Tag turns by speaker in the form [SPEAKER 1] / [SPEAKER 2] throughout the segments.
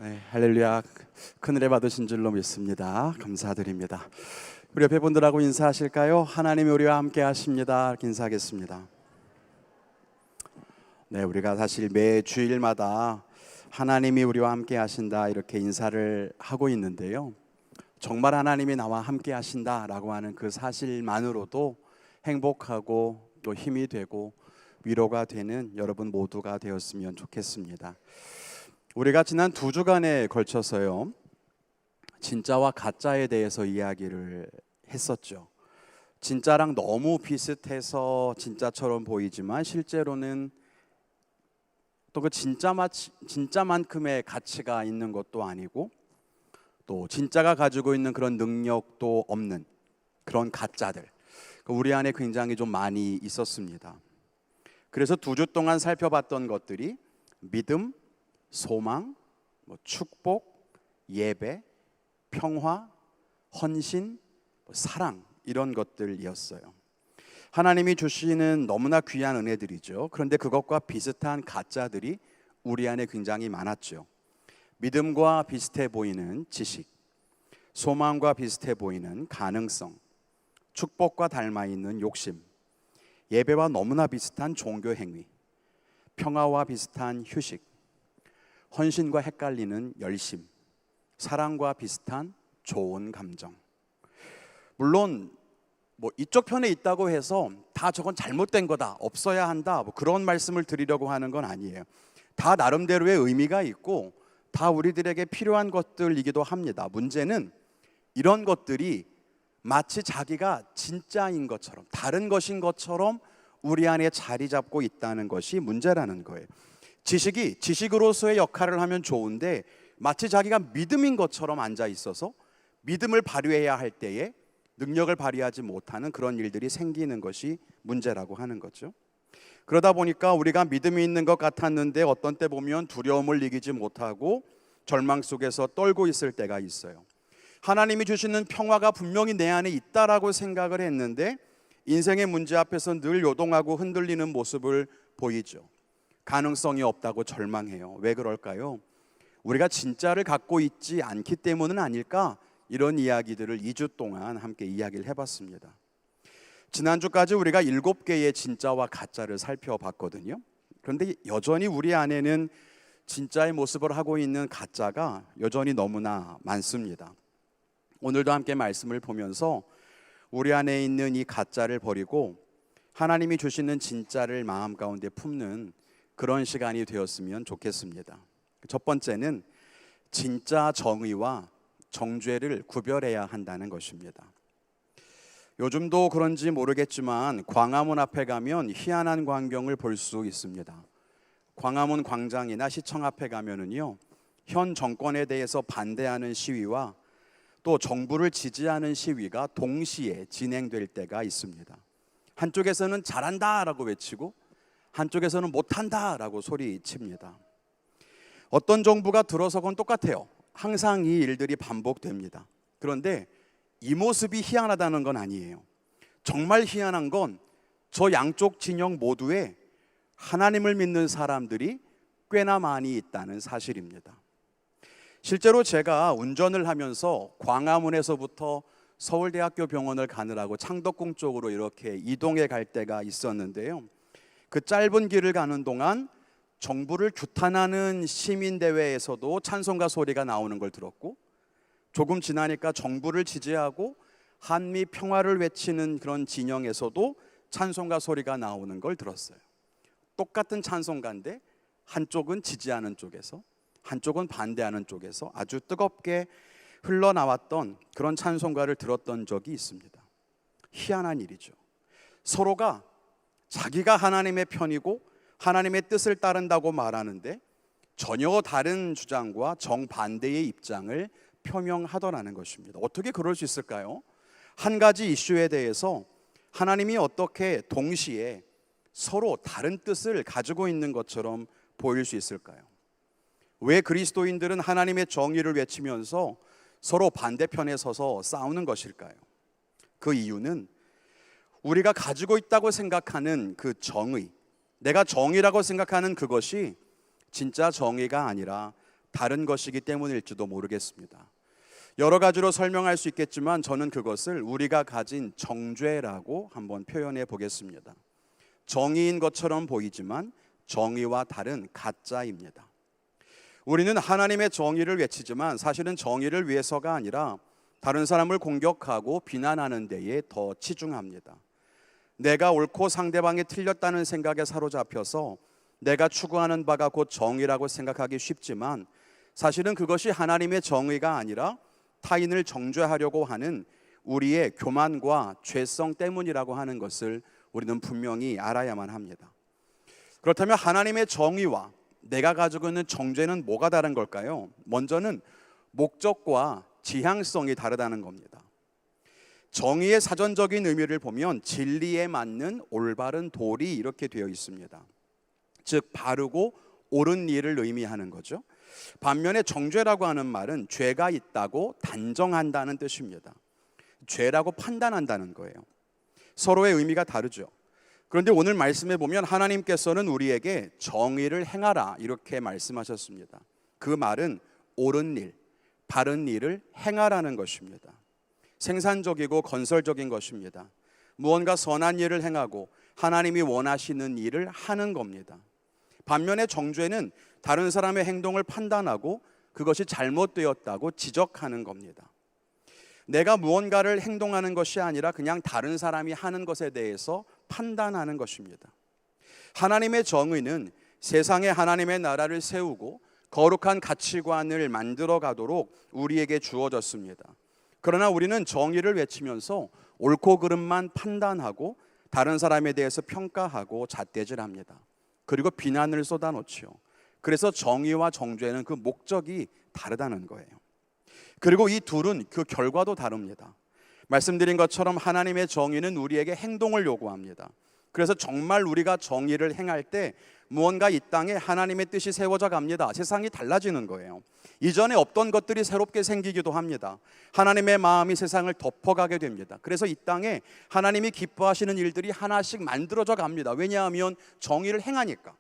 [SPEAKER 1] 네, 할렐루야. 큰 은혜 받으신 줄로 믿습니다. 감사드립니다. 우리 옆에 분들하고 인사하실까요? 하나님이 우리와 함께 하십니다. 이렇게 인사하겠습니다. 네, 우리가 사실 매 주일마다 하나님이 우리와 함께 하신다 이렇게 인사를 하고 있는데요, 정말 하나님이 나와 함께 하신다라고 하는 그 사실만으로도 행복하고 또 힘이 되고 위로가 되는 여러분 모두가 되었으면 좋겠습니다. 우리가 지난 2주간에 걸쳐서요, 진짜와 가짜에 대해서 이야기를 했었죠. 진짜랑 너무 비슷해서 진짜처럼 보이지만 실제로는 또 그 진짜만큼의 가치가 있는 것도 아니고, 또 진짜가 가지고 있는 그런 능력도 없는 그런 가짜들, 우리 안에 굉장히 좀 많이 있었습니다. 그래서 2주 동안 살펴봤던 것들이 믿음, 소망, 축복, 예배, 평화, 헌신, 사랑, 이런 것들이었어요. 하나님이 주시는 너무나 귀한 은혜들이죠. 그런데 그것과 비슷한 가짜들이 우리 안에 굉장히 많았죠. 믿음과 비슷해 보이는 지식, 소망과 비슷해 보이는 가능성, 축복과 닮아 있는 욕심, 예배와 너무나 비슷한 종교 행위, 평화와 비슷한 휴식, 헌신과 헷갈리는 열심, 사랑과 비슷한 좋은 감정. 물론 이쪽 편에 있다고 해서 다 저건 잘못된 거다, 없어야 한다, 그런 말씀을 드리려고 하는 건 아니에요. 다 나름대로의 의미가 있고 다 우리들에게 필요한 것들이기도 합니다. 문제는 이런 것들이 마치 자기가 진짜인 것처럼, 다른 것인 것처럼 우리 안에 자리 잡고 있다는 것이 문제라는 거예요. 지식이 지식으로서의 역할을 하면 좋은데 마치 자기가 믿음인 것처럼 앉아 있어서 믿음을 발휘해야 할 때에 능력을 발휘하지 못하는 그런 일들이 생기는 것이 문제라고 하는 거죠. 그러다 보니까 우리가 믿음이 있는 것 같았는데 어떤 때 보면 두려움을 이기지 못하고 절망 속에서 떨고 있을 때가 있어요. 하나님이 주시는 평화가 분명히 내 안에 있다라고 생각을 했는데 인생의 문제 앞에서 늘 요동하고 흔들리는 모습을 보이죠. 가능성이 없다고 절망해요. 왜 그럴까요? 우리가 진짜를 갖고 있지 않기 때문은 아닐까? 이런 이야기들을 2주 동안 함께 이야기를 해봤습니다. 지난주까지 우리가 7개의 진짜와 가짜를 살펴봤거든요. 그런데 여전히 우리 안에는 진짜의 모습을 하고 있는 가짜가 여전히 너무나 많습니다. 오늘도 함께 말씀을 보면서 우리 안에 있는 이 가짜를 버리고 하나님이 주시는 진짜를 마음 가운데 품는 그런 시간이 되었으면 좋겠습니다. 첫 번째는 진짜 정의와 정죄를 구별해야 한다는 것입니다. 요즘도 그런지 모르겠지만 광화문 앞에 가면 희한한 광경을 볼 수 있습니다. 광화문 광장이나 시청 앞에 가면은요, 현 정권에 대해서 반대하는 시위와 또 정부를 지지하는 시위가 동시에 진행될 때가 있습니다. 한쪽에서는 잘한다라고 외치고 한쪽에서는 못한다라고 소리칩니다. 어떤 정부가 들어서건 똑같아요. 항상 이 일들이 반복됩니다. 그런데 이 모습이 희한하다는 건 아니에요. 정말 희한한 건 저 양쪽 진영 모두에 하나님을 믿는 사람들이 꽤나 많이 있다는 사실입니다. 실제로 제가 운전을 하면서 광화문에서부터 서울대학교 병원을 가느라고 창덕궁 쪽으로 이렇게 이동해 갈 때가 있었는데요, 그 짧은 길을 가는 동안 정부를 규탄하는 시민대회에서도 찬송가 소리가 나오는 걸 들었고, 조금 지나니까 정부를 지지하고 한미 평화를 외치는 그런 진영에서도 찬송가 소리가 나오는 걸 들었어요. 똑같은 찬송가인데 한쪽은 지지하는 쪽에서 한쪽은 반대하는 쪽에서 아주 뜨겁게 흘러나왔던 그런 찬송가를 들었던 적이 있습니다. 희한한 일이죠. 서로가 자기가 하나님의 편이고 하나님의 뜻을 따른다고 말하는데 전혀 다른 주장과 정반대의 입장을 표명하더라는 것입니다. 어떻게 그럴 수 있을까요? 한 가지 이슈에 대해서 하나님이 어떻게 동시에 서로 다른 뜻을 가지고 있는 것처럼 보일 수 있을까요? 왜 그리스도인들은 하나님의 정의를 외치면서 서로 반대편에 서서 싸우는 것일까요? 그 이유는 우리가 가지고 있다고 생각하는 그 정의, 내가 정의라고 생각하는 그것이 진짜 정의가 아니라 다른 것이기 때문일지도 모르겠습니다. 여러 가지로 설명할 수 있겠지만 저는 그것을 우리가 가진 정죄라고 한번 표현해 보겠습니다. 정의인 것처럼 보이지만 정의와 다른 가짜입니다. 우리는 하나님의 정의를 외치지만 사실은 정의를 위해서가 아니라 다른 사람을 공격하고 비난하는 데에 더 치중합니다. 내가 옳고 상대방이 틀렸다는 생각에 사로잡혀서 내가 추구하는 바가 곧 정의라고 생각하기 쉽지만 사실은 그것이 하나님의 정의가 아니라 타인을 정죄하려고 하는 우리의 교만과 죄성 때문이라고 하는 것을 우리는 분명히 알아야만 합니다. 그렇다면 하나님의 정의와 내가 가지고 있는 정죄는 뭐가 다른 걸까요? 먼저는 목적과 지향성이 다르다는 겁니다. 정의의 사전적인 의미를 보면 진리에 맞는 올바른 도리 이렇게 되어 있습니다. 즉 바르고 옳은 일을 의미하는 거죠. 반면에 정죄라고 하는 말은 죄가 있다고 단정한다는 뜻입니다. 죄라고 판단한다는 거예요. 서로의 의미가 다르죠. 그런데 오늘 말씀에 보면 하나님께서는 우리에게 정의를 행하라 이렇게 말씀하셨습니다. 그 말은 옳은 일, 바른 일을 행하라는 것입니다. 생산적이고 건설적인 것입니다. 무언가 선한 일을 행하고 하나님이 원하시는 일을 하는 겁니다. 반면에 정죄는 다른 사람의 행동을 판단하고 그것이 잘못되었다고 지적하는 겁니다. 내가 무언가를 행동하는 것이 아니라 그냥 다른 사람이 하는 것에 대해서 판단하는 것입니다. 하나님의 정의는 세상에 하나님의 나라를 세우고 거룩한 가치관을 만들어 가도록 우리에게 주어졌습니다. 그러나 우리는 정의를 외치면서 옳고 그름만 판단하고 다른 사람에 대해서 평가하고 잣대질합니다. 그리고 비난을 쏟아놓지요. 그래서 정의와 정죄는 그 목적이 다르다는 거예요. 그리고 이 둘은 그 결과도 다릅니다. 말씀드린 것처럼 하나님의 정의는 우리에게 행동을 요구합니다. 그래서 정말 우리가 정의를 행할 때 무언가 이 땅에 하나님의 뜻이 세워져 갑니다. 세상이 달라지는 거예요. 이전에 없던 것들이 새롭게 생기기도 합니다. 하나님의 마음이 세상을 덮어가게 됩니다. 그래서 이 땅에 하나님이 기뻐하시는 일들이 하나씩 만들어져 갑니다. 왜냐하면 정의를 행하니까.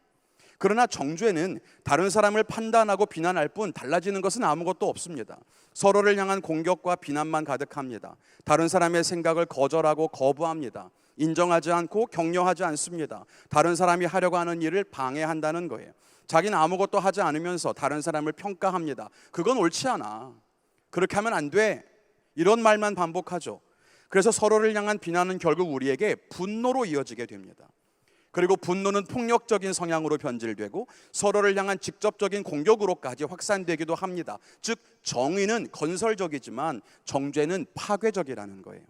[SPEAKER 1] 그러나 정죄는 다른 사람을 판단하고 비난할 뿐 달라지는 것은 아무것도 없습니다. 서로를 향한 공격과 비난만 가득합니다. 다른 사람의 생각을 거절하고 거부합니다. 인정하지 않고 격려하지 않습니다. 다른 사람이 하려고 하는 일을 방해한다는 거예요. 자기는 아무것도 하지 않으면서 다른 사람을 평가합니다. 그건 옳지 않아. 그렇게 하면 안 돼. 이런 말만 반복하죠. 그래서 서로를 향한 비난은 결국 우리에게 분노로 이어지게 됩니다. 그리고 분노는 폭력적인 성향으로 변질되고 서로를 향한 직접적인 공격으로까지 확산되기도 합니다. 즉 정의는 건설적이지만 정죄는 파괴적이라는 거예요.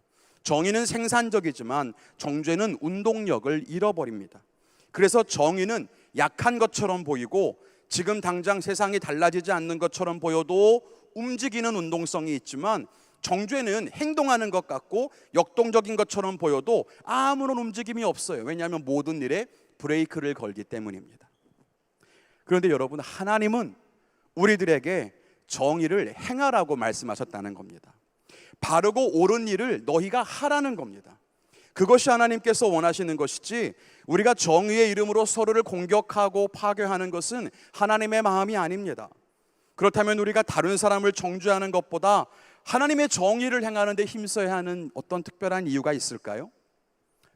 [SPEAKER 1] 정의는 생산적이지만 정죄는 운동력을 잃어버립니다. 그래서 정의는 약한 것처럼 보이고 지금 당장 세상이 달라지지 않는 것처럼 보여도 움직이는 운동성이 있지만 정죄는 행동하는 것 같고 역동적인 것처럼 보여도 아무런 움직임이 없어요. 왜냐하면 모든 일에 브레이크를 걸기 때문입니다. 그런데 여러분, 하나님은 우리들에게 정의를 행하라고 말씀하셨다는 겁니다. 바르고 옳은 일을 너희가 하라는 겁니다. 그것이 하나님께서 원하시는 것이지 우리가 정의의 이름으로 서로를 공격하고 파괴하는 것은 하나님의 마음이 아닙니다. 그렇다면 우리가 다른 사람을 정죄하는 것보다 하나님의 정의를 행하는 데 힘써야 하는 어떤 특별한 이유가 있을까요?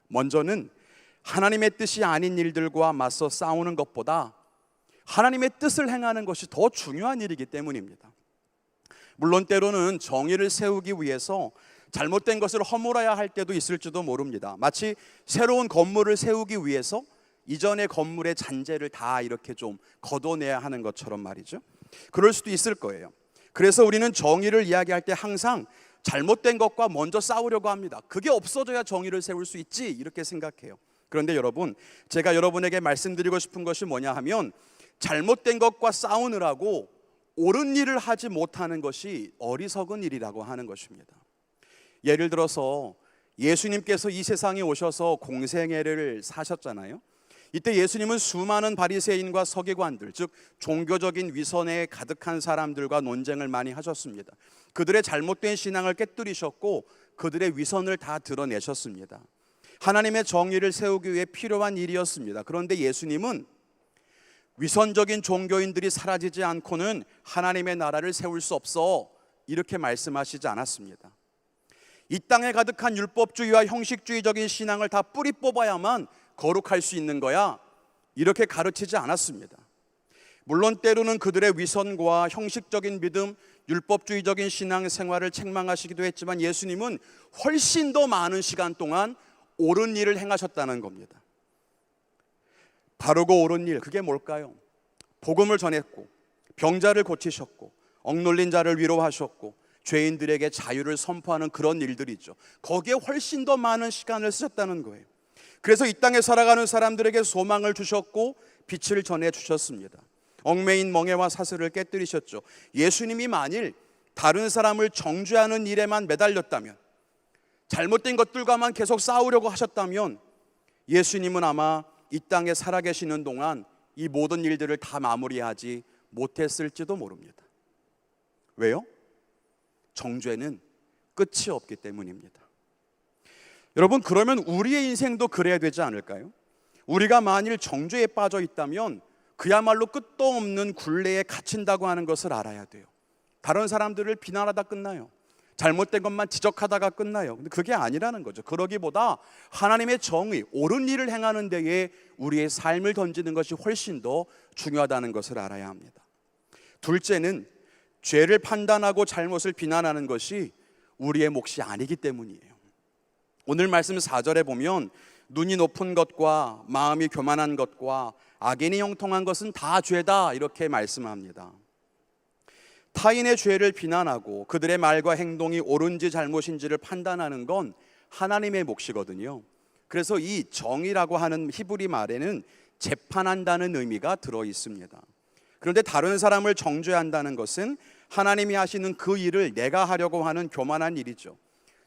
[SPEAKER 1] 먼저는 하나님의 뜻이 아닌 일들과 맞서 싸우는 것보다 하나님의 뜻을 행하는 것이 더 중요한 일이기 때문입니다. 물론 때로는 정의를 세우기 위해서 잘못된 것을 허물어야 할 때도 있을지도 모릅니다. 마치 새로운 건물을 세우기 위해서 이전의 건물의 잔재를 다 이렇게 좀 걷어내야 하는 것처럼 말이죠. 그럴 수도 있을 거예요. 그래서 우리는 정의를 이야기할 때 항상 잘못된 것과 먼저 싸우려고 합니다. 그게 없어져야 정의를 세울 수 있지 이렇게 생각해요. 그런데 여러분, 제가 여러분에게 말씀드리고 싶은 것이 뭐냐 하면 잘못된 것과 싸우느라고 옳은 일을 하지 못하는 것이 어리석은 일이라고 하는 것입니다. 예를 들어서 예수님께서 이 세상에 오셔서 공생애를 사셨잖아요. 이때 예수님은 수많은 바리새인과 서기관들, 즉 종교적인 위선에 가득한 사람들과 논쟁을 많이 하셨습니다. 그들의 잘못된 신앙을 깨뜨리셨고 그들의 위선을 다 드러내셨습니다. 하나님의 정의를 세우기 위해 필요한 일이었습니다. 그런데 예수님은 위선적인 종교인들이 사라지지 않고는 하나님의 나라를 세울 수 없어, 이렇게 말씀하시지 않았습니다. 이 땅에 가득한 율법주의와 형식주의적인 신앙을 다 뿌리 뽑아야만 거룩할 수 있는 거야, 이렇게 가르치지 않았습니다. 물론 때로는 그들의 위선과 형식적인 믿음, 율법주의적인 신앙 생활을 책망하시기도 했지만 예수님은 훨씬 더 많은 시간 동안 옳은 일을 행하셨다는 겁니다. 바르고 옳은 일, 그게 뭘까요? 복음을 전했고, 병자를 고치셨고, 억눌린 자를 위로하셨고, 죄인들에게 자유를 선포하는 그런 일들이죠. 거기에 훨씬 더 많은 시간을 쓰셨다는 거예요. 그래서 이 땅에 살아가는 사람들에게 소망을 주셨고 빛을 전해 주셨습니다. 얽매인 멍에와 사슬을 깨뜨리셨죠. 예수님이 만일 다른 사람을 정죄하는 일에만 매달렸다면, 잘못된 것들과만 계속 싸우려고 하셨다면 예수님은 아마 이 땅에 살아계시는 동안 이 모든 일들을 다 마무리하지 못했을지도 모릅니다. 왜요? 정죄는 끝이 없기 때문입니다. 여러분, 그러면 우리의 인생도 그래야 되지 않을까요? 우리가 만일 정죄에 빠져 있다면 그야말로 끝도 없는 굴레에 갇힌다고 하는 것을 알아야 돼요. 다른 사람들을 비난하다 끝나요. 잘못된 것만 지적하다가 끝나요. 근데 그게 아니라는 거죠. 그러기보다 하나님의 정의, 옳은 일을 행하는 데에 우리의 삶을 던지는 것이 훨씬 더 중요하다는 것을 알아야 합니다. 둘째는 죄를 판단하고 잘못을 비난하는 것이 우리의 몫이 아니기 때문이에요. 오늘 말씀 4절에 보면 눈이 높은 것과 마음이 교만한 것과 악인이 형통한 것은 다 죄다, 이렇게 말씀합니다. 타인의 죄를 비난하고 그들의 말과 행동이 옳은지 잘못인지를 판단하는 건 하나님의 몫이거든요. 그래서 이 정의라고 하는 히브리 말에는 재판한다는 의미가 들어 있습니다. 그런데 다른 사람을 정죄한다는 것은 하나님이 하시는 그 일을 내가 하려고 하는 교만한 일이죠.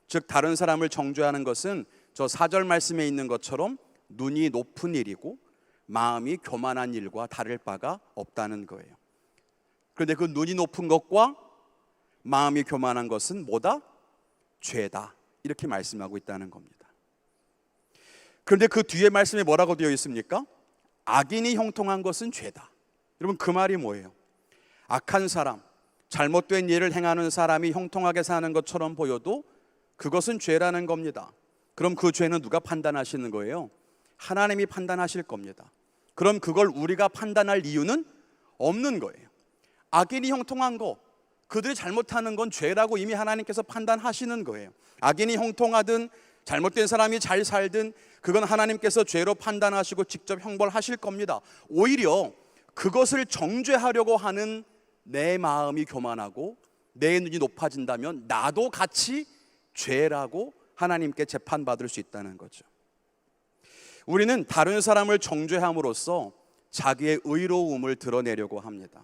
[SPEAKER 1] 즉 다른 사람을 정죄하는 것은 저 4절 말씀에 있는 것처럼 눈이 높은 일이고 마음이 교만한 일과 다를 바가 없다는 거예요. 그런데 그 눈이 높은 것과 마음이 교만한 것은 뭐다? 죄다, 이렇게 말씀하고 있다는 겁니다. 그런데 그 뒤에 말씀에 뭐라고 되어 있습니까? 악인이 형통한 것은 죄다. 여러분, 그 말이 뭐예요? 악한 사람, 잘못된 일을 행하는 사람이 형통하게 사는 것처럼 보여도 그것은 죄라는 겁니다. 그럼 그 죄는 누가 판단하시는 거예요? 하나님이 판단하실 겁니다. 그럼 그걸 우리가 판단할 이유는 없는 거예요. 악인이 형통한 거, 그들이 잘못하는 건 죄라고 이미 하나님께서 판단하시는 거예요. 악인이 형통하든 잘못된 사람이 잘 살든 그건 하나님께서 죄로 판단하시고 직접 형벌하실 겁니다. 오히려 그것을 정죄하려고 하는 내 마음이 교만하고 내 눈이 높아진다면 나도 같이 죄라고 하나님께 재판받을 수 있다는 거죠. 우리는 다른 사람을 정죄함으로써 자기의 의로움을 드러내려고 합니다.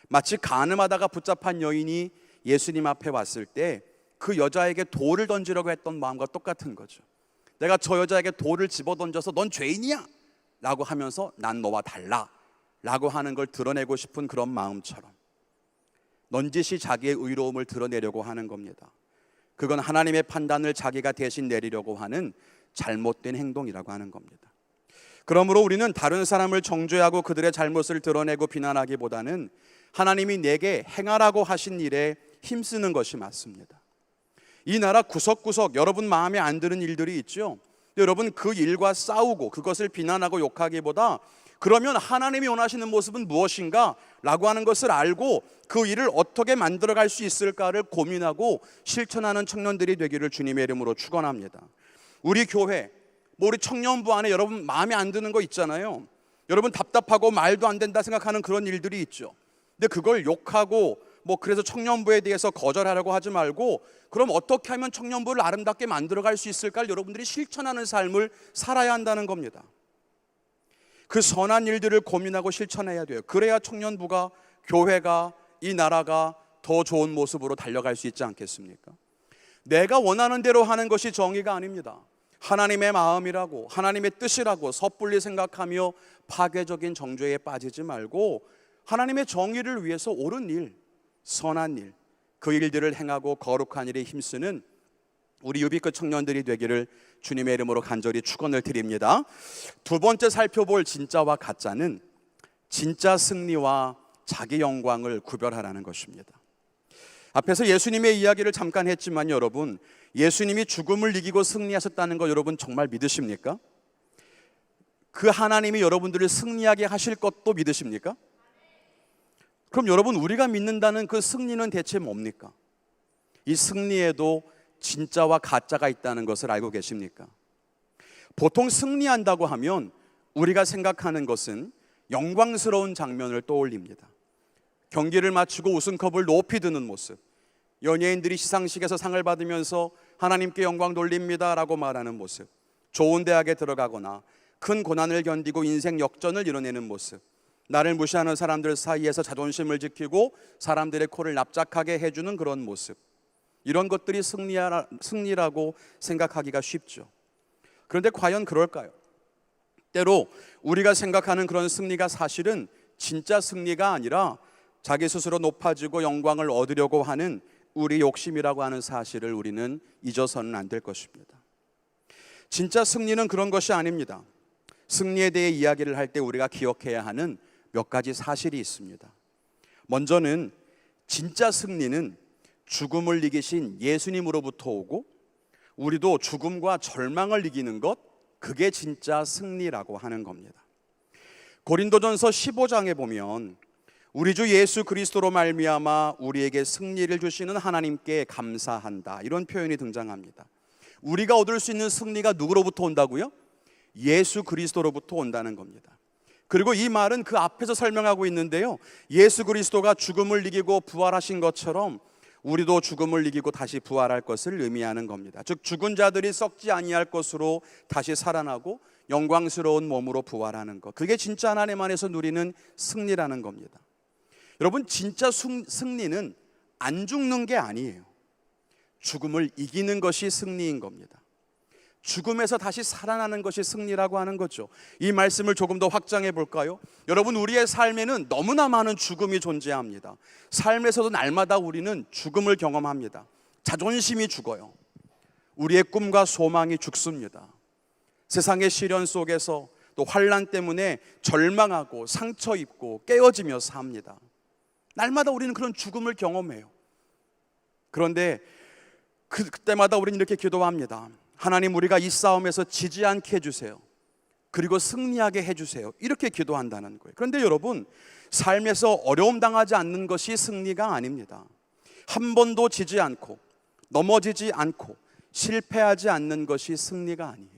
[SPEAKER 1] 마치 간음하다가 붙잡힌 여인이 예수님 앞에 왔을 때 그 여자에게 돌을 던지려고 했던 마음과 똑같은 거죠. 내가 저 여자에게 돌을 집어던져서 넌 죄인이야 라고 하면서 난 너와 달라 라고 하는 걸 드러내고 싶은 그런 마음처럼 넌지시 자기의 의로움을 드러내려고 하는 겁니다. 그건 하나님의 판단을 자기가 대신 내리려고 하는 잘못된 행동이라고 하는 겁니다. 그러므로 우리는 다른 사람을 정죄하고 그들의 잘못을 드러내고 비난하기보다는 하나님이 내게 행하라고 하신 일에 힘쓰는 것이 맞습니다. 이 나라 구석구석 여러분 마음에 안 드는 일들이 있죠. 여러분 그 일과 싸우고 그것을 비난하고 욕하기보다 그러면 하나님이 원하시는 모습은 무엇인가? 라고 하는 것을 알고 그 일을 어떻게 만들어갈 수 있을까를 고민하고 실천하는 청년들이 되기를 주님의 이름으로 축원합니다. 우리 교회, 우리 청년부 안에 여러분 마음에 안 드는 거 있잖아요. 여러분 답답하고 말도 안 된다 생각하는 그런 일들이 있죠. 근데 그걸 욕하고 그래서 청년부에 대해서 거절하려고 하지 말고 그럼 어떻게 하면 청년부를 아름답게 만들어갈 수 있을까를 여러분들이 실천하는 삶을 살아야 한다는 겁니다. 그 선한 일들을 고민하고 실천해야 돼요. 그래야 청년부가, 교회가, 이 나라가 더 좋은 모습으로 달려갈 수 있지 않겠습니까? 내가 원하는 대로 하는 것이 정의가 아닙니다. 하나님의 마음이라고, 하나님의 뜻이라고 섣불리 생각하며 파괴적인 정죄에 빠지지 말고 하나님의 정의를 위해서 옳은 일, 선한 일, 그 일들을 행하고 거룩한 일에 힘쓰는 우리 유비끝 청년들이 되기를 주님의 이름으로 간절히 축원을 드립니다. 두 번째 살펴볼 진짜와 가짜는 진짜 승리와 자기 영광을 구별하라는 것입니다. 앞에서 예수님의 이야기를 잠깐 했지만 여러분, 예수님이 죽음을 이기고 승리하셨다는 거 여러분 정말 믿으십니까? 그 하나님이 여러분들을 승리하게 하실 것도 믿으십니까? 그럼 여러분, 우리가 믿는다는 그 승리는 대체 뭡니까? 이 승리에도 진짜와 가짜가 있다는 것을 알고 계십니까? 보통 승리한다고 하면 우리가 생각하는 것은 영광스러운 장면을 떠올립니다. 경기를 마치고 우승컵을 높이 드는 모습, 연예인들이 시상식에서 상을 받으면서 하나님께 영광 돌립니다 라고 말하는 모습, 좋은 대학에 들어가거나 큰 고난을 견디고 인생 역전을 이뤄내는 모습, 나를 무시하는 사람들 사이에서 자존심을 지키고 사람들의 코를 납작하게 해주는 그런 모습, 이런 것들이 승리라고 생각하기가 쉽죠. 그런데 과연 그럴까요? 때로 우리가 생각하는 그런 승리가 사실은 진짜 승리가 아니라 자기 스스로 높아지고 영광을 얻으려고 하는 우리 욕심이라고 하는 사실을 우리는 잊어서는 안 될 것입니다. 진짜 승리는 그런 것이 아닙니다. 승리에 대해 이야기를 할 때 우리가 기억해야 하는 몇 가지 사실이 있습니다. 먼저는 진짜 승리는 죽음을 이기신 예수님으로부터 오고, 우리도 죽음과 절망을 이기는 것, 그게 진짜 승리라고 하는 겁니다. 고린도전서 15장에 보면 우리 주 예수 그리스도로 말미암아 우리에게 승리를 주시는 하나님께 감사한다, 이런 표현이 등장합니다. 우리가 얻을 수 있는 승리가 누구로부터 온다고요? 예수 그리스도로부터 온다는 겁니다. 그리고 이 말은 그 앞에서 설명하고 있는데요, 예수 그리스도가 죽음을 이기고 부활하신 것처럼 우리도 죽음을 이기고 다시 부활할 것을 의미하는 겁니다. 즉 죽은 자들이 썩지 아니할 것으로 다시 살아나고 영광스러운 몸으로 부활하는 것, 그게 진짜 하나님 안에서 누리는 승리라는 겁니다. 여러분, 진짜 승리는 안 죽는 게 아니에요. 죽음을 이기는 것이 승리인 겁니다. 죽음에서 다시 살아나는 것이 승리라고 하는 거죠. 이 말씀을 조금 더 확장해 볼까요? 여러분, 우리의 삶에는 너무나 많은 죽음이 존재합니다. 삶에서도 날마다 우리는 죽음을 경험합니다. 자존심이 죽어요. 우리의 꿈과 소망이 죽습니다. 세상의 시련 속에서 또 환난 때문에 절망하고 상처 입고 깨어지며 삽니다. 날마다 우리는 그런 죽음을 경험해요. 그런데 그때마다 우리는 이렇게 기도합니다. 하나님, 우리가 이 싸움에서 지지 않게 해주세요. 그리고 승리하게 해주세요. 이렇게 기도한다는 거예요. 그런데 여러분, 삶에서 어려움 당하지 않는 것이 승리가 아닙니다. 한 번도 지지 않고 넘어지지 않고 실패하지 않는 것이 승리가 아니에요.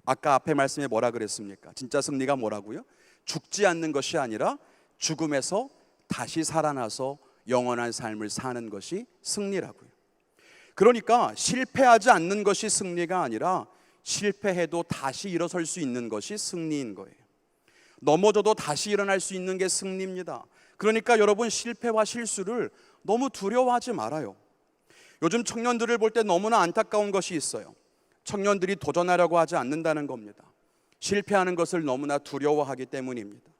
[SPEAKER 1] 아까 앞에 말씀에 뭐라 그랬습니까? 진짜 승리가 뭐라고요? 죽지 않는 것이 아니라 죽음에서 다시 살아나서 영원한 삶을 사는 것이 승리라고요. 그러니까 실패하지 않는 것이 승리가 아니라 실패해도 다시 일어설 수 있는 것이 승리인 거예요. 넘어져도 다시 일어날 수 있는 게 승리입니다. 그러니까 여러분, 실패와 실수를 너무 두려워하지 말아요. 요즘 청년들을 볼 때 너무나 안타까운 것이 있어요. 청년들이 도전하려고 하지 않는다는 겁니다. 실패하는 것을 너무나 두려워하기 때문입니다.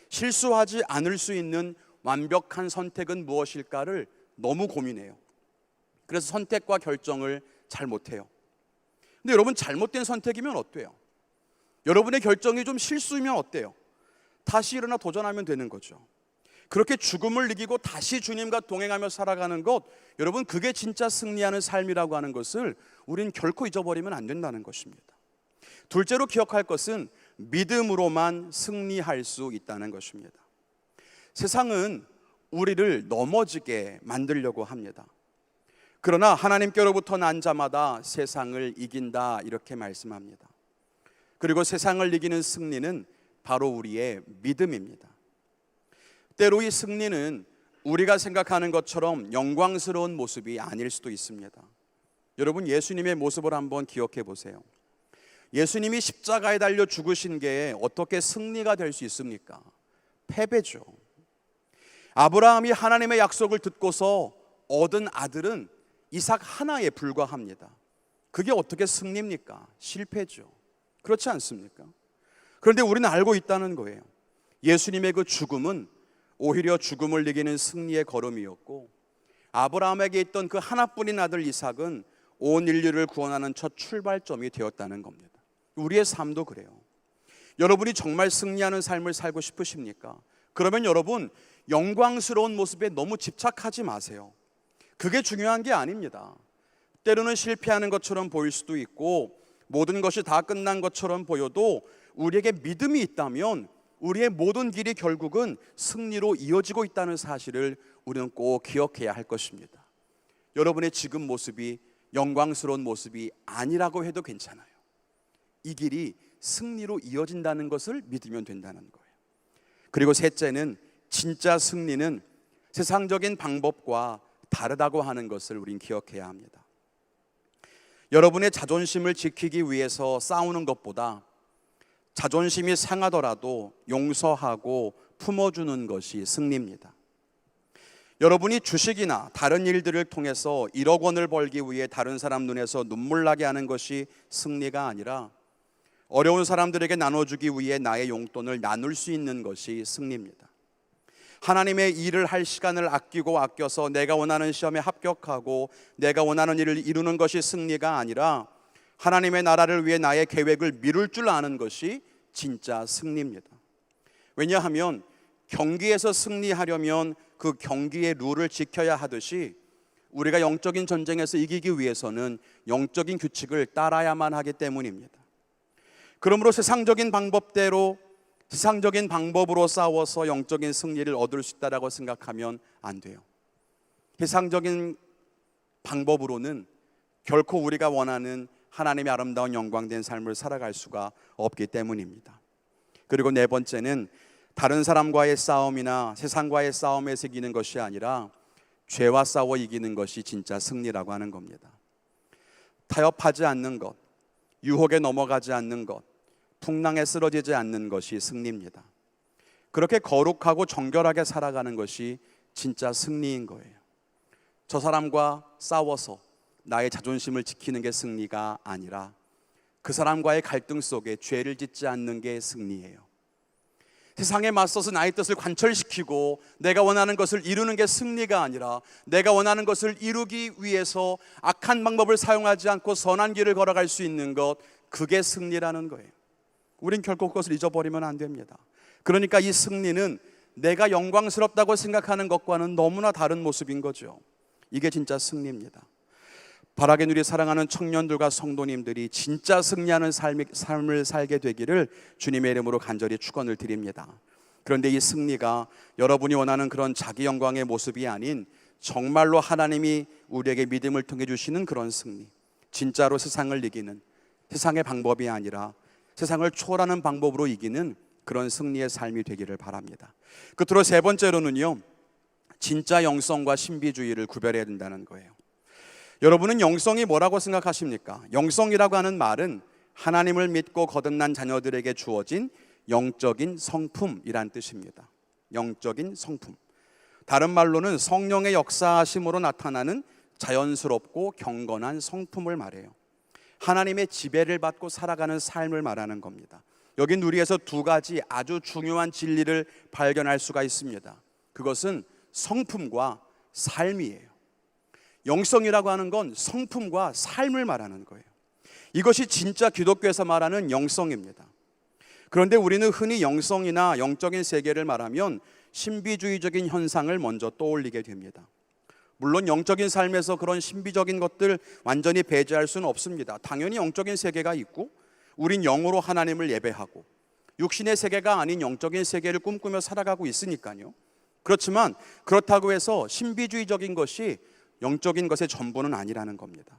[SPEAKER 1] 실수하지 않을 수 있는 완벽한 선택은 무엇일까를 너무 고민해요. 그래서 선택과 결정을 잘 못해요. 근데 여러분, 잘못된 선택이면 어때요? 여러분의 결정이 좀 실수이면 어때요? 다시 일어나 도전하면 되는 거죠. 그렇게 죽음을 이기고 다시 주님과 동행하며 살아가는 것, 여러분, 그게 진짜 승리하는 삶이라고 하는 것을 우린 결코 잊어버리면 안 된다는 것입니다. 둘째로 기억할 것은 믿음으로만 승리할 수 있다는 것입니다. 세상은 우리를 넘어지게 만들려고 합니다. 그러나 하나님께로부터 난 자마다 세상을 이긴다, 이렇게 말씀합니다. 그리고 세상을 이기는 승리는 바로 우리의 믿음입니다. 때로 이 승리는 우리가 생각하는 것처럼 영광스러운 모습이 아닐 수도 있습니다. 여러분, 예수님의 모습을 한번 기억해 보세요. 예수님이 십자가에 달려 죽으신 게 어떻게 승리가 될 수 있습니까? 패배죠. 아브라함이 하나님의 약속을 듣고서 얻은 아들은 이삭 하나에 불과합니다. 그게 어떻게 승리입니까? 실패죠. 그렇지 않습니까? 그런데 우리는 알고 있다는 거예요. 예수님의 그 죽음은 오히려 죽음을 이기는 승리의 걸음이었고, 아브라함에게 있던 그 하나뿐인 아들 이삭은 온 인류를 구원하는 첫 출발점이 되었다는 겁니다. 우리의 삶도 그래요. 여러분이 정말 승리하는 삶을 살고 싶으십니까? 그러면 여러분, 영광스러운 모습에 너무 집착하지 마세요. 그게 중요한 게 아닙니다. 때로는 실패하는 것처럼 보일 수도 있고 모든 것이 다 끝난 것처럼 보여도 우리에게 믿음이 있다면 우리의 모든 길이 결국은 승리로 이어지고 있다는 사실을 우리는 꼭 기억해야 할 것입니다. 여러분의 지금 모습이 영광스러운 모습이 아니라고 해도 괜찮아요. 이 길이 승리로 이어진다는 것을 믿으면 된다는 거예요. 그리고 셋째는, 진짜 승리는 세상적인 방법과 다르다고 하는 것을 우린 기억해야 합니다. 여러분의 자존심을 지키기 위해서 싸우는 것보다 자존심이 상하더라도 용서하고 품어주는 것이 승리입니다. 여러분이 주식이나 다른 일들을 통해서 1억 원을 벌기 위해 다른 사람 눈에서 눈물 나게 하는 것이 승리가 아니라 어려운 사람들에게 나눠주기 위해 나의 용돈을 나눌 수 있는 것이 승리입니다. 하나님의 일을 할 시간을 아껴서 내가 원하는 시험에 합격하고 내가 원하는 일을 이루는 것이 승리가 아니라 하나님의 나라를 위해 나의 계획을 미룰 줄 아는 것이 진짜 승리입니다. 왜냐하면 경기에서 승리하려면 그 경기의 룰을 지켜야 하듯이 우리가 영적인 전쟁에서 이기기 위해서는 영적인 규칙을 따라야만 하기 때문입니다. 그러므로 세상적인 방법으로 싸워서 영적인 승리를 얻을 수 있다고 생각하면 안 돼요. 세상적인 방법으로는 결코 우리가 원하는 하나님의 아름다운 영광된 삶을 살아갈 수가 없기 때문입니다. 그리고 네 번째는 다른 사람과의 싸움이나 세상과의 싸움에서 이기는 것이 아니라 죄와 싸워 이기는 것이 진짜 승리라고 하는 겁니다. 타협하지 않는 것, 유혹에 넘어가지 않는 것, 풍랑에 쓰러지지 않는 것이 승리입니다. 그렇게 거룩하고 정결하게 살아가는 것이 진짜 승리인 거예요. 저 사람과 싸워서 나의 자존심을 지키는 게 승리가 아니라 그 사람과의 갈등 속에 죄를 짓지 않는 게 승리예요. 세상에 맞서서 나의 뜻을 관철시키고 내가 원하는 것을 이루는 게 승리가 아니라 내가 원하는 것을 이루기 위해서 악한 방법을 사용하지 않고 선한 길을 걸어갈 수 있는 것, 그게 승리라는 거예요. 우린 결코 그것을 잊어버리면 안 됩니다. 그러니까 이 승리는 내가 영광스럽다고 생각하는 것과는 너무나 다른 모습인 거죠. 이게 진짜 승리입니다. 바라게 누리 사랑하는 청년들과 성도님들이 진짜 승리하는 삶을 살게 되기를 주님의 이름으로 간절히 축원을 드립니다. 그런데 이 승리가 여러분이 원하는 그런 자기 영광의 모습이 아닌 정말로 하나님이 우리에게 믿음을 통해 주시는 그런 승리, 진짜로 세상을 이기는, 세상의 방법이 아니라 세상을 초월하는 방법으로 이기는 그런 승리의 삶이 되기를 바랍니다. 끝으로 세 번째로는요, 진짜 영성과 신비주의를 구별해야 된다는 거예요. 여러분은 영성이 뭐라고 생각하십니까? 영성이라고 하는 말은 하나님을 믿고 거듭난 자녀들에게 주어진 영적인 성품이란 뜻입니다. 영적인 성품. 다른 말로는 성령의 역사하심으로 나타나는 자연스럽고 경건한 성품을 말해요. 하나님의 지배를 받고 살아가는 삶을 말하는 겁니다. 여기 누리에서 두 가지 아주 중요한 진리를 발견할 수가 있습니다. 그것은 성품과 삶이에요. 영성이라고 하는 건 성품과 삶을 말하는 거예요. 이것이 진짜 기독교에서 말하는 영성입니다. 그런데 우리는 흔히 영성이나 영적인 세계를 말하면 신비주의적인 현상을 먼저 떠올리게 됩니다. 물론 영적인 삶에서 그런 신비적인 것들 완전히 배제할 수는 없습니다. 당연히 영적인 세계가 있고 우린 영으로 하나님을 예배하고 육신의 세계가 아닌 영적인 세계를 꿈꾸며 살아가고 있으니까요. 그렇지만 그렇다고 해서 신비주의적인 것이 영적인 것의 전부는 아니라는 겁니다.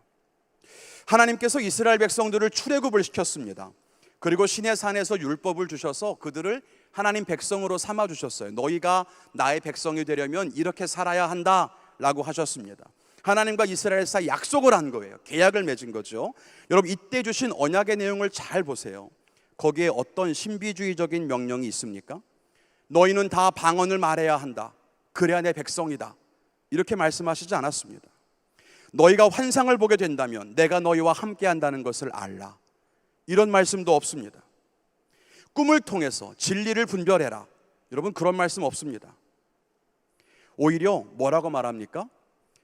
[SPEAKER 1] 하나님께서 이스라엘 백성들을 출애굽을 시켰습니다. 그리고 시내산에서 율법을 주셔서 그들을 하나님 백성으로 삼아 주셨어요. 너희가 나의 백성이 되려면 이렇게 살아야 한다라고 하셨습니다. 하나님과 이스라엘 사이 약속을 한 거예요. 계약을 맺은 거죠. 여러분, 이때 주신 언약의 내용을 잘 보세요. 거기에 어떤 신비주의적인 명령이 있습니까? 너희는 다 방언을 말해야 한다. 그래야 내 백성이다. 이렇게 말씀하시지 않았습니다. 너희가 환상을 보게 된다면 내가 너희와 함께 한다는 것을 알라. 이런 말씀도 없습니다. 꿈을 통해서 진리를 분별해라. 여러분, 그런 말씀 없습니다. 오히려 뭐라고 말합니까?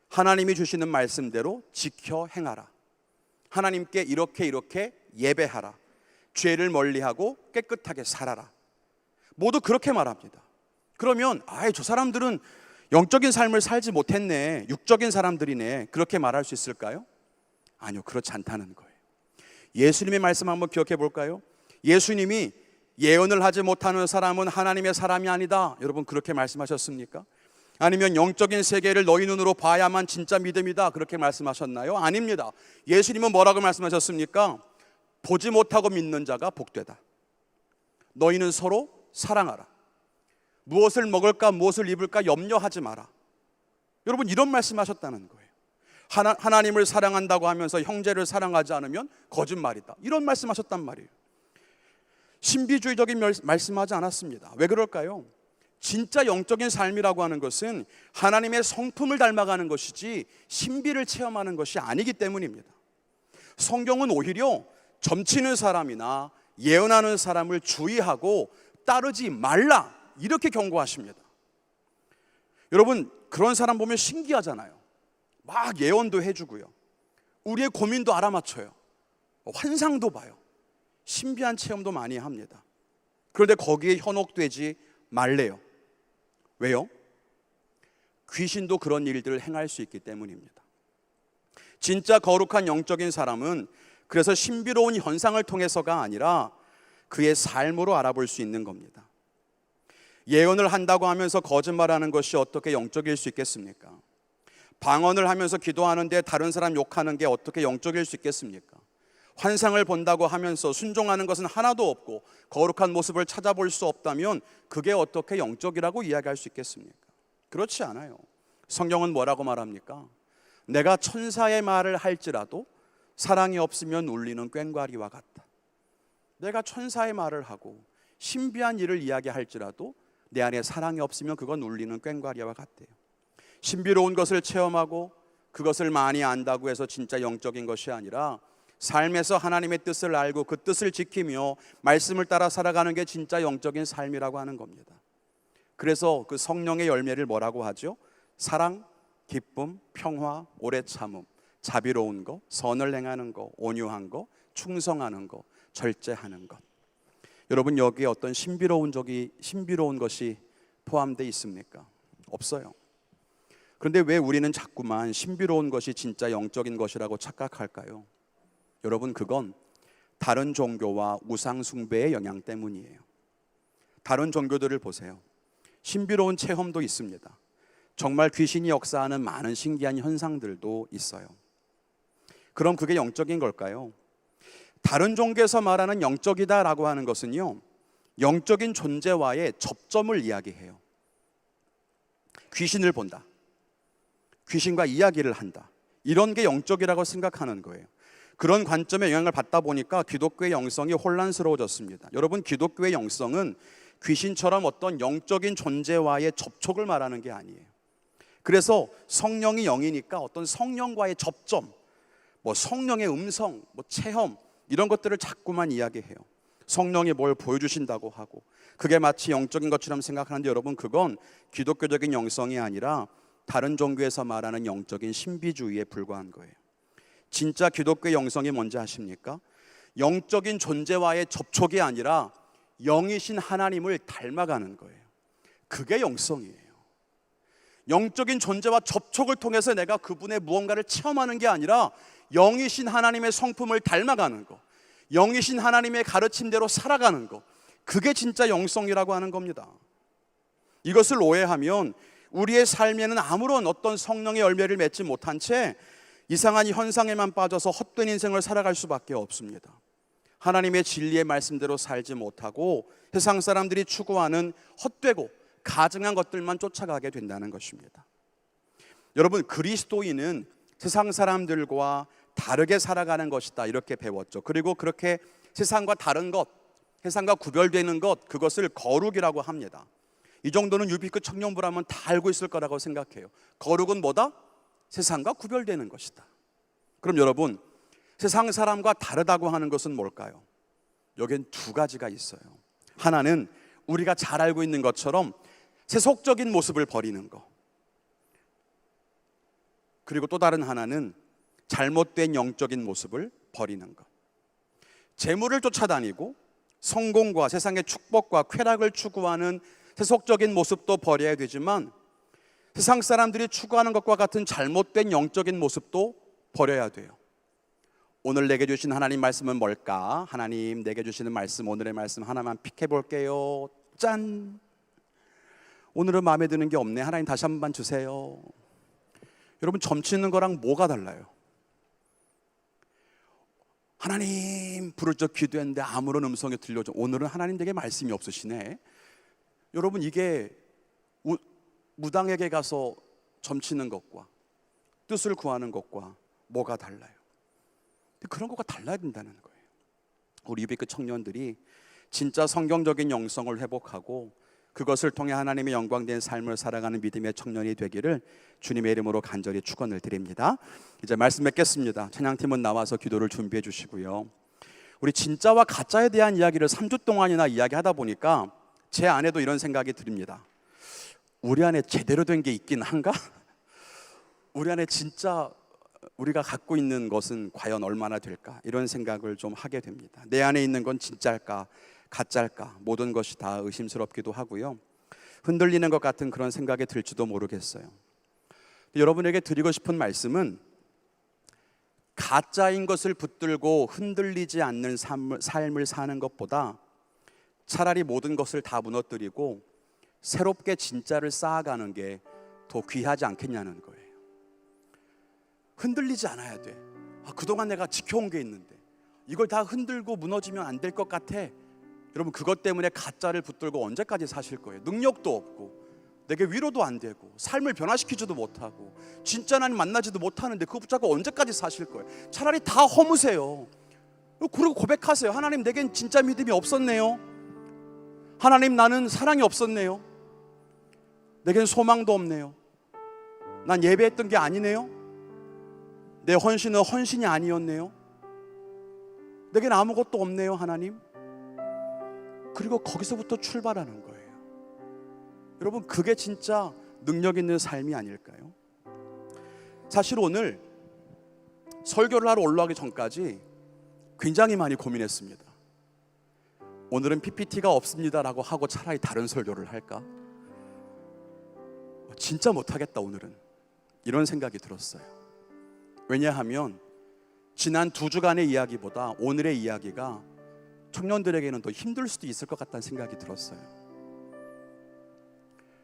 [SPEAKER 1] 하나님이 주시는 말씀대로 지켜 행하라. 하나님께 이렇게 예배하라. 죄를 멀리하고 깨끗하게 살아라. 모두 그렇게 말합니다. 그러면 저 사람들은 영적인 삶을 살지 못했네, 육적인 사람들이네, 그렇게 말할 수 있을까요? 아니요, 그렇지 않다는 거예요. 예수님의 말씀 한번 기억해 볼까요? 예수님이 예언을 하지 못하는 사람은 하나님의 사람이 아니다, 여러분 그렇게 말씀하셨습니까? 아니면 영적인 세계를 너희 눈으로 봐야만 진짜 믿음이다, 그렇게 말씀하셨나요? 아닙니다. 예수님은 뭐라고 말씀하셨습니까? 보지 못하고 믿는 자가 복되다. 너희는 서로 사랑하라. 무엇을 먹을까 무엇을 입을까 염려하지 마라. 여러분 이런 말씀하셨다는 거예요. 하나님을 사랑한다고 하면서 형제를 사랑하지 않으면 거짓말이다, 이런 말씀하셨단 말이에요. 신비주의적인 말씀하지 않았습니다. 왜 그럴까요? 진짜 영적인 삶이라고 하는 것은 하나님의 성품을 닮아가는 것이지 신비를 체험하는 것이 아니기 때문입니다. 성경은 오히려 점치는 사람이나 예언하는 사람을 주의하고 따르지 말라, 이렇게 경고하십니다. 여러분 그런 사람 보면 신기하잖아요. 막 예언도 해주고요, 우리의 고민도 알아맞혀요, 환상도 봐요, 신비한 체험도 많이 합니다. 그런데 거기에 현혹되지 말래요. 왜요? 귀신도 그런 일들을 행할 수 있기 때문입니다. 진짜 거룩한 영적인 사람은 그래서 신비로운 현상을 통해서가 아니라 그의 삶으로 알아볼 수 있는 겁니다. 예언을 한다고 하면서 거짓말하는 것이 어떻게 영적일 수 있겠습니까? 방언을 하면서 기도하는데 다른 사람 욕하는 게 어떻게 영적일 수 있겠습니까? 환상을 본다고 하면서 순종하는 것은 하나도 없고 거룩한 모습을 찾아볼 수 없다면 그게 어떻게 영적이라고 이야기할 수 있겠습니까? 그렇지 않아요. 성경은 뭐라고 말합니까? 내가 천사의 말을 할지라도 사랑이 없으면 울리는 꽹과리와 같다. 내가 천사의 말을 하고 신비한 일을 이야기할지라도 내 안에 사랑이 없으면 그건 울리는 꽹과리와 같대요. 신비로운 것을 체험하고 그것을 많이 안다고 해서 진짜 영적인 것이 아니라 삶에서 하나님의 뜻을 알고 그 뜻을 지키며 말씀을 따라 살아가는 게 진짜 영적인 삶이라고 하는 겁니다. 그래서 그 성령의 열매를 뭐라고 하죠? 사랑, 기쁨, 평화, 오래 참음, 자비로운 것, 선을 행하는 것, 온유한 것, 충성하는 것, 절제하는 것. 여러분 여기에 어떤 신비로운 것이 포함되어 있습니까? 없어요. 그런데 왜 우리는 자꾸만 신비로운 것이 진짜 영적인 것이라고 착각할까요? 여러분 그건 다른 종교와 우상 숭배의 영향 때문이에요. 다른 종교들을 보세요. 신비로운 체험도 있습니다. 정말 귀신이 역사하는 많은 신기한 현상들도 있어요. 그럼 그게 영적인 걸까요? 다른 종교에서 말하는 영적이다라고 하는 것은요, 영적인 존재와의 접점을 이야기해요. 귀신을 본다, 귀신과 이야기를 한다, 이런 게 영적이라고 생각하는 거예요. 그런 관점의 영향을 받다 보니까 기독교의 영성이 혼란스러워졌습니다. 여러분 기독교의 영성은 귀신처럼 어떤 영적인 존재와의 접촉을 말하는 게 아니에요. 그래서 성령이 영이니까 어떤 성령과의 접점, 성령의 음성, 체험, 이런 것들을 자꾸만 이야기해요. 성령이 뭘 보여주신다고 하고 그게 마치 영적인 것처럼 생각하는데 여러분 그건 기독교적인 영성이 아니라 다른 종교에서 말하는 영적인 신비주의에 불과한 거예요. 진짜 기독교의 영성이 뭔지 아십니까? 영적인 존재와의 접촉이 아니라 영이신 하나님을 닮아가는 거예요. 그게 영성이에요. 영적인 존재와 접촉을 통해서 내가 그분의 무언가를 체험하는 게 아니라 영이신 하나님의 성품을 닮아가는 것, 영이신 하나님의 가르침대로 살아가는 것, 그게 진짜 영성이라고 하는 겁니다. 이것을 오해하면 우리의 삶에는 아무런 어떤 성령의 열매를 맺지 못한 채 이상한 현상에만 빠져서 헛된 인생을 살아갈 수밖에 없습니다. 하나님의 진리의 말씀대로 살지 못하고 세상 사람들이 추구하는 헛되고 가증한 것들만 쫓아가게 된다는 것입니다. 여러분 그리스도인은 세상 사람들과 다르게 살아가는 것이다 이렇게 배웠죠. 그리고 그렇게 세상과 다른 것, 세상과 구별되는 것, 그것을 거룩이라고 합니다. 이 정도는 유비크 청년부라면 다 알고 있을 거라고 생각해요. 거룩은 뭐다? 세상과 구별되는 것이다. 그럼 여러분 세상 사람과 다르다고 하는 것은 뭘까요? 여기엔 두 가지가 있어요. 하나는 우리가 잘 알고 있는 것처럼 세속적인 모습을 버리는 것, 그리고 또 다른 하나는 잘못된 영적인 모습을 버리는 것. 재물을 쫓아다니고 성공과 세상의 축복과 쾌락을 추구하는 세속적인 모습도 버려야 되지만 세상 사람들이 추구하는 것과 같은 잘못된 영적인 모습도 버려야 돼요. 오늘 내게 주신 하나님 말씀은 뭘까? 하나님 내게 주시는 말씀, 오늘의 말씀 하나만 픽해 볼게요. 짠! 오늘은 마음에 드는 게 없네. 하나님 다시 한 번 주세요. 여러분, 점치는 거랑 뭐가 달라요? 하나님 부르짖어 기도했는데 아무런 음성이 들려줘. 오늘은 하나님 댁에 말씀이 없으시네. 여러분, 이게 무당에게 가서 점치는 것과 뜻을 구하는 것과 뭐가 달라요? 그런 것과 달라야 된다는 거예요. 우리 유비크 청년들이 진짜 성경적인 영성을 회복하고 그것을 통해 하나님의 영광된 삶을 살아가는 믿음의 청년이 되기를 주님의 이름으로 간절히 축원을 드립니다. 이제 말씀 맺겠습니다. 찬양팀은 나와서 기도를 준비해 주시고요. 우리 진짜와 가짜에 대한 이야기를 3주 동안이나 이야기하다 보니까 제 안에도 이런 생각이 듭니다. 우리 안에 제대로 된 게 있긴 한가? 우리 안에 진짜 우리가 갖고 있는 것은 과연 얼마나 될까? 이런 생각을 좀 하게 됩니다. 내 안에 있는 건 진짜일까? 가짜일까? 모든 것이 다 의심스럽기도 하고요. 흔들리는 것 같은 그런 생각이 들지도 모르겠어요. 여러분에게 드리고 싶은 말씀은 가짜인 것을 붙들고 흔들리지 않는 삶을 사는 것보다 차라리 모든 것을 다 무너뜨리고 새롭게 진짜를 쌓아가는 게 더 귀하지 않겠냐는 거예요. 흔들리지 않아야 돼. 그동안 내가 지켜온 게 있는데 이걸 다 흔들고 무너지면 안 될 것 같아. 여러분, 그것 때문에 가짜를 붙들고 언제까지 사실 거예요? 능력도 없고 내게 위로도 안 되고 삶을 변화시키지도 못하고 진짜 하나님 만나지도 못하는데 그거 붙잡고 언제까지 사실 거예요? 차라리 다 허무세요. 그리고 고백하세요. 하나님, 내겐 진짜 믿음이 없었네요. 하나님, 나는 사랑이 없었네요. 내겐 소망도 없네요. 난 예배했던 게 아니네요. 내 헌신은 헌신이 아니었네요. 내겐 아무것도 없네요, 하나님. 그리고 거기서부터 출발하는 거예요. 여러분, 그게 진짜 능력 있는 삶이 아닐까요? 사실 오늘 설교를 하러 올라가기 전까지 굉장히 많이 고민했습니다. 오늘은 PPT가 없습니다라고 하고 차라리 다른 설교를 할까? 진짜 못하겠다 오늘은, 이런 생각이 들었어요. 왜냐하면 지난 2주간의 이야기보다 오늘의 이야기가 청년들에게는 더 힘들 수도 있을 것 같다는 생각이 들었어요.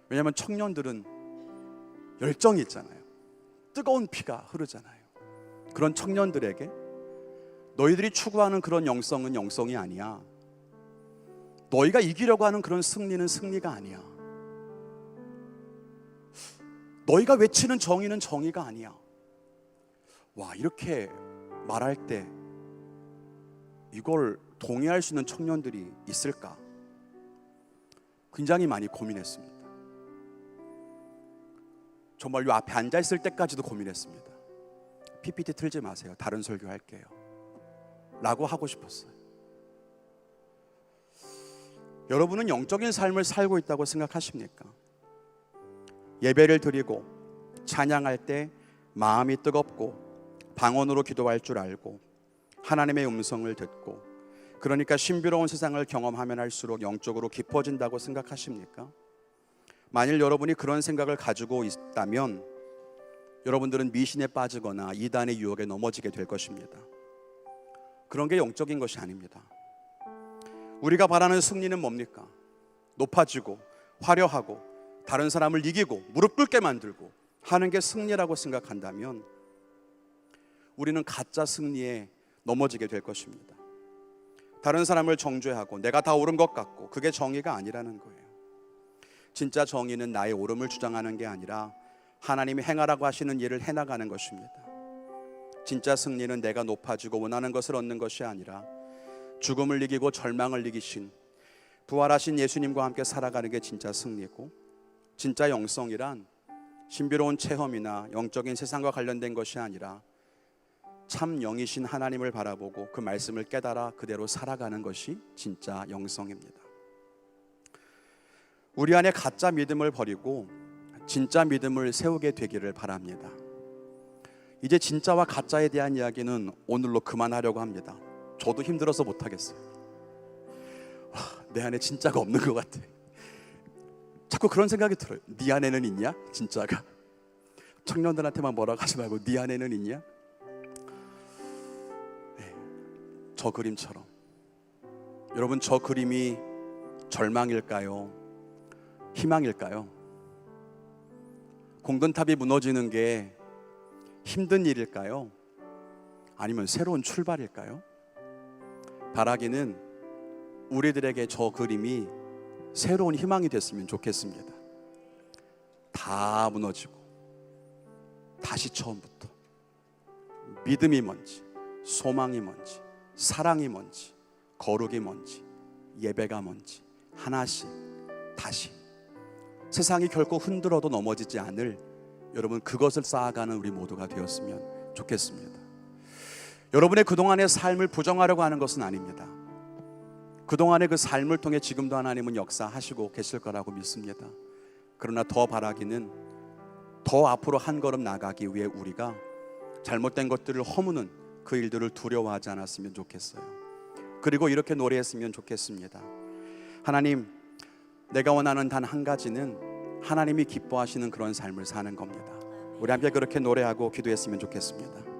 [SPEAKER 1] 왜냐하면 청년들은 열정이 있잖아요. 뜨거운 피가 흐르잖아요. 그런 청년들에게 너희들이 추구하는 그런 영성은 영성이 아니야. 너희가 이기려고 하는 그런 승리는 승리가 아니야. 너희가 외치는 정의는 정의가 아니야. 와, 이렇게 말할 때 이걸 동의할 수 있는 청년들이 있을까? 굉장히 많이 고민했습니다. 정말 요 앞에 앉아있을 때까지도 고민했습니다. PPT 틀지 마세요. 다른 설교 할게요 라고 하고 싶었어요. 여러분은 영적인 삶을 살고 있다고 생각하십니까? 예배를 드리고 찬양할 때 마음이 뜨겁고 방언으로 기도할 줄 알고 하나님의 음성을 듣고, 그러니까 신비로운 세상을 경험하면 할수록 영적으로 깊어진다고 생각하십니까? 만일 여러분이 그런 생각을 가지고 있다면 여러분들은 미신에 빠지거나 이단의 유혹에 넘어지게 될 것입니다. 그런 게 영적인 것이 아닙니다. 우리가 바라는 승리는 뭡니까? 높아지고 화려하고 다른 사람을 이기고 무릎 꿇게 만들고 하는 게 승리라고 생각한다면 우리는 가짜 승리에 넘어지게 될 것입니다. 다른 사람을 정죄하고 내가 다 옳은 것 같고 그게 정의가 아니라는 거예요. 진짜 정의는 나의 옳음을 주장하는 게 아니라 하나님이 행하라고 하시는 일을 해나가는 것입니다. 진짜 승리는 내가 높아지고 원하는 것을 얻는 것이 아니라 죽음을 이기고 절망을 이기신 부활하신 예수님과 함께 살아가는 게 진짜 승리고, 진짜 영성이란 신비로운 체험이나 영적인 세상과 관련된 것이 아니라 참 영이신 하나님을 바라보고 그 말씀을 깨달아 그대로 살아가는 것이 진짜 영성입니다. 우리 안에 가짜 믿음을 버리고 진짜 믿음을 세우게 되기를 바랍니다. 이제 진짜와 가짜에 대한 이야기는 오늘로 그만하려고 합니다. 저도 힘들어서 못하겠어요. 내 안에 진짜가 없는 것 같아. 자꾸 그런 생각이 들어요. 네 안에는 있냐? 진짜가. 청년들한테만 뭐라고 하지 말고 네 안에는 있냐? 네, 저 그림처럼. 여러분, 저 그림이 절망일까요? 희망일까요? 공든탑이 무너지는 게 힘든 일일까요? 아니면 새로운 출발일까요? 바라기는 우리들에게 저 그림이 새로운 희망이 됐으면 좋겠습니다. 다 무너지고 다시 처음부터 믿음이 뭔지, 소망이 뭔지, 사랑이 뭔지, 거룩이 뭔지, 예배가 뭔지 하나씩 다시, 세상이 결코 흔들어도 넘어지지 않을 여러분, 그것을 쌓아가는 우리 모두가 되었으면 좋겠습니다. 여러분의 그동안의 삶을 부정하려고 하는 것은 아닙니다. 그동안의 그 삶을 통해 지금도 하나님은 역사하시고 계실 거라고 믿습니다. 그러나 더 바라기는 더 앞으로 한 걸음 나가기 위해 우리가 잘못된 것들을 허무는 그 일들을 두려워하지 않았으면 좋겠어요. 그리고 이렇게 노래했으면 좋겠습니다. 하나님, 내가 원하는 단 한 가지는 하나님이 기뻐하시는 그런 삶을 사는 겁니다. 우리 함께 그렇게 노래하고 기도했으면 좋겠습니다.